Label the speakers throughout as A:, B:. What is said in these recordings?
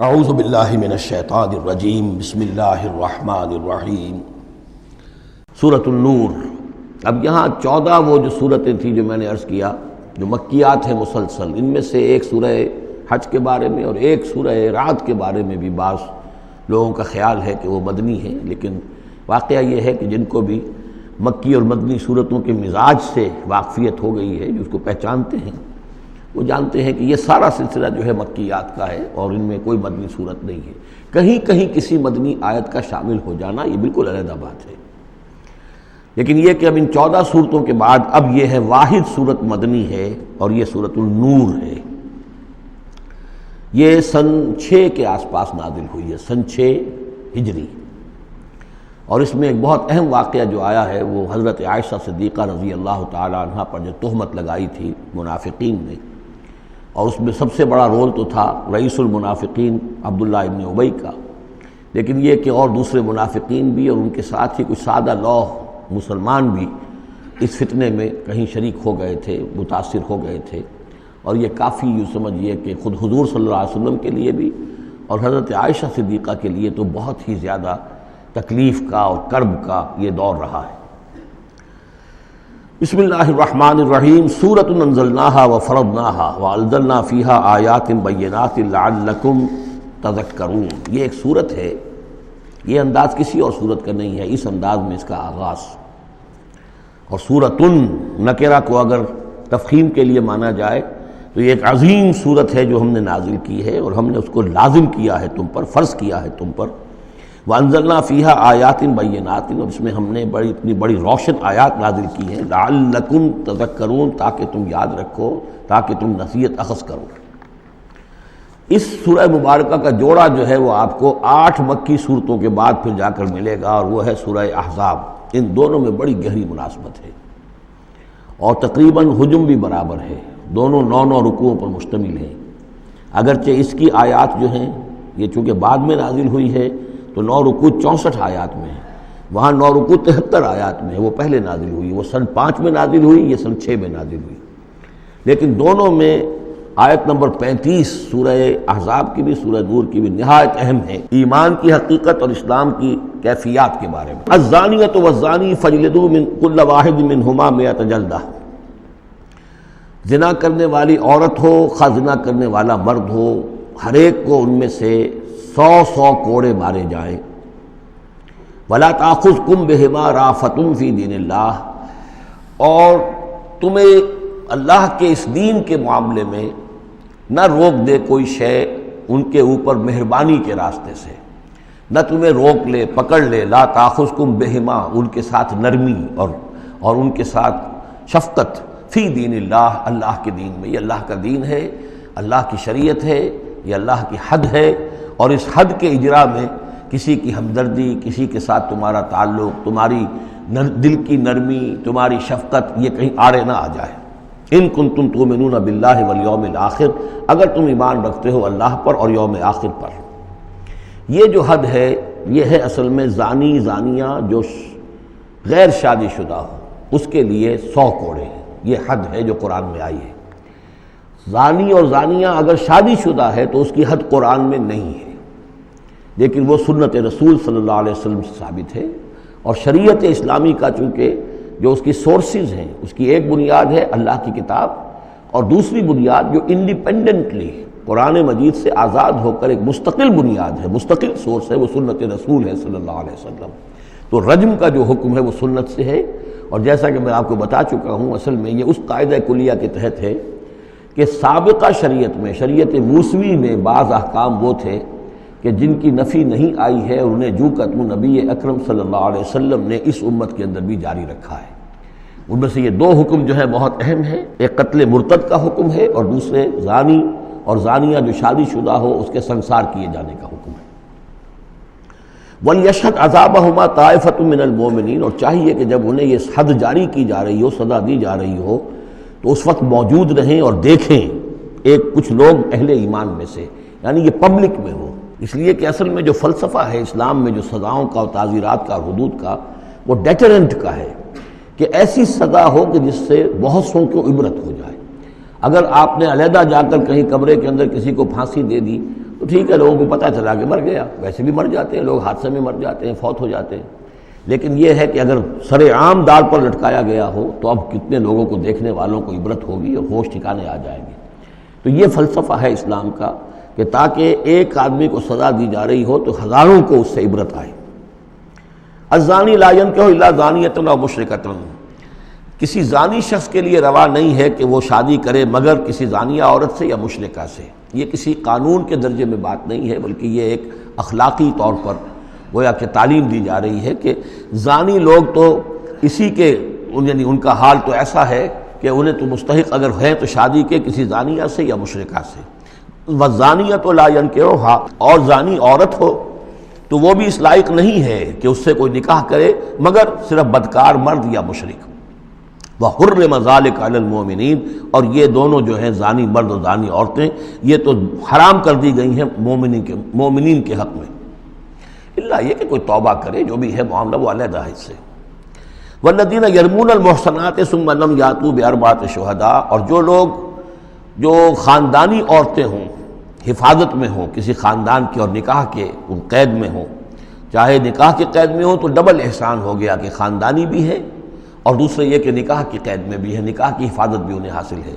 A: اعوذ باللہ من الشیطان الرجیم بسم اللہ الرحمن الرحیم۔ سورۃ النور۔ اب یہاں 14 وہ جو صورتیں تھیں جو میں نے عرض کیا جو مکیات ہیں مسلسل، ان میں سے ایک سورہ حج کے بارے میں اور ایک سورہ رعد کے بارے میں بھی بعض لوگوں کا خیال ہے کہ وہ مدنی ہیں، لیکن واقعہ یہ ہے کہ جن کو بھی مکی اور مدنی صورتوں کے مزاج سے واقفیت ہو گئی ہے، جو اس کو پہچانتے ہیں، وہ جانتے ہیں کہ یہ سارا سلسلہ جو ہے مکیات کا ہے اور ان میں کوئی مدنی صورت نہیں ہے۔ کہیں کہیں کسی مدنی آیت کا شامل ہو جانا یہ بالکل علیحدہ بات ہے، لیکن یہ کہ اب ان 14 صورتوں کے بعد اب یہ ہے واحد صورت مدنی ہے اور یہ سورۃ النور ہے۔ یہ سن 6 کے آس پاس نازل ہوئی ہے، سن 6 ہجری، اور اس میں ایک بہت اہم واقعہ جو آیا ہے وہ حضرت عائشہ صدیقہ رضی اللہ تعالی عنہ پر جو تہمت لگائی تھی منافقین نے، اور اس میں سب سے بڑا رول تو تھا رئیس المنافقین عبداللہ ابن ابی کا، لیکن یہ کہ اور دوسرے منافقین بھی اور ان کے ساتھ ہی کچھ سادہ لوح مسلمان بھی اس فتنے میں کہیں شریک ہو گئے تھے، متاثر ہو گئے تھے، اور یہ کافی یوں سمجھیے کہ خود حضور صلی اللہ علیہ وسلم کے لیے بھی اور حضرت عائشہ صدیقہ کے لیے تو بہت ہی زیادہ تکلیف کا اور کرب کا یہ دور رہا ہے۔ بسم اللہ الرحمن الرحیم۔ سورۃ انزلناها وفرضناها وانزلنا فیها آیات بینات لعلکم تذکرون۔ یہ ایک سورت ہے، یہ انداز کسی اور سورت کا نہیں ہے، اس انداز میں اس کا آغاز، اور سورۃ نکرہ کو اگر تفخیم کے لیے مانا جائے تو یہ ایک عظیم سورت ہے جو ہم نے نازل کی ہے اور ہم نے اس کو لازم کیا ہے تم پر، فرض کیا ہے تم پر۔ وانزلنا فیہا آیات بینات، اور اس میں ہم نے اتنی بڑی روشن آیات نازل کی ہیں، لعلکم تذکرون، تاکہ تم یاد رکھو، تاکہ تم نصیحت اخذ کرو۔ اس سورہ مبارکہ کا جوڑا جو ہے وہ آپ کو 8 مکی صورتوں کے بعد پھر جا کر ملے گا، اور وہ ہے سورہ احزاب۔ ان دونوں میں بڑی گہری مناسبت ہے اور تقریباً حجم بھی برابر ہے، دونوں 9 رکوعوں پر مشتمل ہیں، اگرچہ اس کی آیات جو ہیں یہ چونکہ بعد میں نازل ہوئی ہے تو 9 رکوع 64 آیات میں ہے، وہاں 9 رکوع 73 آیات میں ہے، وہ پہلے نازل ہوئی، وہ سن 5 میں نازل ہوئی، یہ سن 6 میں نازل ہوئی، لیکن دونوں میں آیت نمبر 35 سورہ احزاب کی بھی سورہ نور کی بھی نہایت اہم ہے، ایمان کی حقیقت اور اسلام کی کیفیات کے بارے میں۔ الزانیۃ والزانی فاجلدوا من کل واحد منہما 100 جلدہ۔ زنا کرنے والی عورت ہو، خواہ زنا کرنے والا مرد ہو، ہر ایک کو ان میں سے 100 کوڑے مارے جائیں۔ وَلَا تَأْخُذْكُمْ بِهِمَا رَأْفَةٌ فِي دِينِ اللَّهِ، اور تمہیں اللہ کے اس دین کے معاملے میں نہ روک دے کوئی شے ان کے اوپر مہربانی کے راستے سے، نہ تمہیں روک لے، پکڑ لے، لا تأخذکم بہما، ان کے ساتھ نرمی اور ان کے ساتھ شفقت، فی دین اللہ، اللہ کے دین میں، یہ اللہ کا دین ہے، اللہ کی شریعت ہے، یہ اللہ کی حد ہے، اور اس حد کے اجرا میں کسی کی ہمدردی، کسی کے ساتھ تمہارا تعلق، تمہاری دل کی نرمی، تمہاری شفقت یہ کہیں آڑے نہ آ جائے۔ ان کنتم تؤمنون باللہ والیوم الآخر، اگر تم ایمان رکھتے ہو اللہ پر اور یوم آخر پر۔ یہ جو حد ہے یہ ہے اصل میں زانی زانیہ جو غیر شادی شدہ ہو اس کے لیے 100 کوڑے ہیں، یہ حد ہے جو قرآن میں آئی ہے۔ زانی اور زانیہ اگر شادی شدہ ہے تو اس کی حد قرآن میں نہیں ہے، لیکن وہ سنت رسول صلی اللہ علیہ وسلم سے ثابت ہے، اور شریعت اسلامی کا چونکہ جو اس کی سورسز ہیں، اس کی ایک بنیاد ہے اللہ کی کتاب، اور دوسری بنیاد جو انڈیپینڈنٹلی قرآن مجید سے آزاد ہو کر ایک مستقل بنیاد ہے، مستقل سورس ہے، وہ سنت رسول ہے صلی اللہ علیہ وسلم۔ تو رجم کا جو حکم ہے وہ سنت سے ہے، اور جیسا کہ میں آپ کو بتا چکا ہوں اصل میں یہ اس قاعدہ کلیہ کے تحت ہے کہ سابقہ شریعت میں، شریعت موسوی میں بعض احکام وہ تھے کہ جن کی نفی نہیں آئی ہے، اور انہیں جو کہ نبی اکرم صلی اللہ علیہ وسلم نے اس امت کے اندر بھی جاری رکھا ہے۔ ان میں سے یہ 2 حکم جو ہے بہت اہم ہے، ایک قتل مرتد کا حکم ہے، اور دوسرے زانی اور زانیہ جو شادی شدہ ہو اس کے سنسار کیے جانے کا حکم ہے۔ وَلْيَشْهَدْ عَذَابَهُمَا طَائِفَةٌ مِّنَ الْمُؤْمِنِينَ، اور چاہیے کہ جب انہیں یہ حد جاری کی جا رہی ہو، سزا دی جا رہی ہو، تو اس وقت موجود رہیں اور دیکھیں کچھ لوگ اہل ایمان میں سے، یعنی یہ پبلک میں ہو، اس لیے کہ اصل میں جو فلسفہ ہے اسلام میں جو سزاؤں کا اور تعزیرات کا اور حدود کا، وہ ڈیٹرنٹ کا ہے کہ ایسی سزا ہو کہ جس سے بہت سوں کو عبرت ہو جائے۔ اگر آپ نے علیحدہ جا کر کہیں کمرے کے اندر کسی کو پھانسی دے دی تو ٹھیک ہے، لوگوں کو پتہ چلا کہ مر گیا، ویسے بھی مر جاتے ہیں لوگ، حادثے میں مر جاتے ہیں، فوت ہو جاتے ہیں، لیکن یہ ہے کہ اگر سر عام دار پر لٹکایا گیا ہو تو اب کتنے لوگوں کو، دیکھنے والوں کو عبرت ہوگی اور ہوش ٹھکانے آ جائیں گے۔ تو یہ فلسفہ ہے اسلام کا کہ تاکہ ایک آدمی کو سزا دی جا رہی ہو تو ہزاروں کو اس سے عبرت آئے۔ الزانی لا ينکح الا زانیۃ او مشرکۃ، کسی زانی شخص کے لیے روا نہیں ہے کہ وہ شادی کرے مگر کسی زانیہ عورت سے یا مشرکہ سے۔ یہ کسی قانون کے درجے میں بات نہیں ہے، بلکہ یہ ایک اخلاقی طور پر گویا کہ تعلیم دی جا رہی ہے کہ زانی لوگ تو اسی کے، یعنی ان کا حال تو ایسا ہے کہ انہیں تو مستحق اگر ہے تو شادی کے کسی زانیہ سے یا مشرکہ سے۔ وَالزَّانِيَةُ لَا يَنكِحُهَا، اور زانی عورت ہو تو وہ بھی اس لائق نہیں ہے کہ اس سے کوئی نکاح کرے مگر صرف بدکار مرد یا مشرک۔ وَحُرِّمَ ذَلِكَ عَلَى الْمُؤْمِنِينَ، اور یہ دونوں جو ہیں زانی مرد اور زانی عورتیں یہ تو حرام کر دی گئی ہیں مومنین کے حق میں، اللہ یہ کہ کوئی توبہ کرے، جو بھی ہے معاملہ وہ علیحدہ ہے اس سے۔ وَالَّذِينَ يَرْمُونَ الْمُحْصَنَاتِ ثُمَّ لَمْ يَأْتُوا بِأَرْبَعَةِ شُهَدَاءَ، اور جو لوگ جو خاندانی عورتیں ہوں، حفاظت میں ہوں کسی خاندان کی اور نکاح کے قید میں ہوں، چاہے نکاح کے قید میں ہوں تو ڈبل احسان ہو گیا کہ خاندانی بھی ہے اور دوسرے یہ کہ نکاح کی قید میں بھی ہے، نکاح کی حفاظت بھی انہیں حاصل ہے۔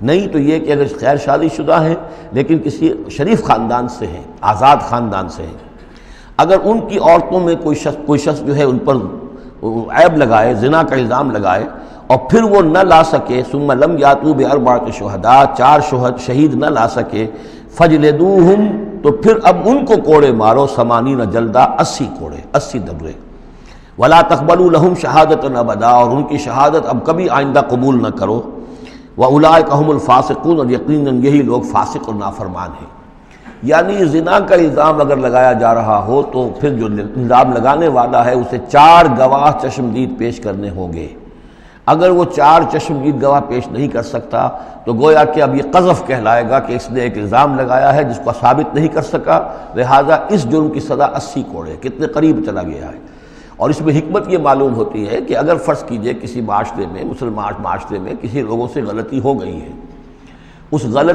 A: نہیں تو یہ کہ اگر غیر شادی شدہ ہیں لیکن کسی شریف خاندان سے ہیں، آزاد خاندان سے ہیں، اگر ان کی عورتوں میں کوئی شخص جو ہے ان پر عیب لگائے، زنا کا الزام لگائے اور پھر وہ نہ لا سکے، ثم لم یاتوا باربعۃ شہداء، 4 شہید نہ لا سکے، فجلدوہم، تو پھر اب ان کو کوڑے مارو، 80 جلدہ، 80 کوڑے، 80 دبرے، ولا تقبلوا لهم شہادۃ ابدا، اور ان کی شہادت اب کبھی آئندہ قبول نہ کرو، واولئک هم الفاسقون، اور یقیناً یہی لوگ فاسق اور نافرمان ہیں۔ یعنی زنا کا الزام اگر لگایا جا رہا ہو تو پھر جو الزام لگانے والا ہے اسے 4 گواہ چشمدید پیش کرنے ہوں گے۔ اگر وہ 4 چشمدید گواہ پیش نہیں کر سکتا تو گویا کہ اب یہ قذف کہلائے گا کہ اس نے ایک الزام لگایا ہے جس کو ثابت نہیں کر سکا، لہذا اس جرم کی سزا 80 کوڑے، کتنے قریب چلا گیا ہے۔ اور اس میں حکمت یہ معلوم ہوتی ہے کہ اگر فرض کیجئے کسی معاشرے میں، مسلمان معاشرے میں کسی لوگوں سے غلطی ہو گئی ہے، اس غلطی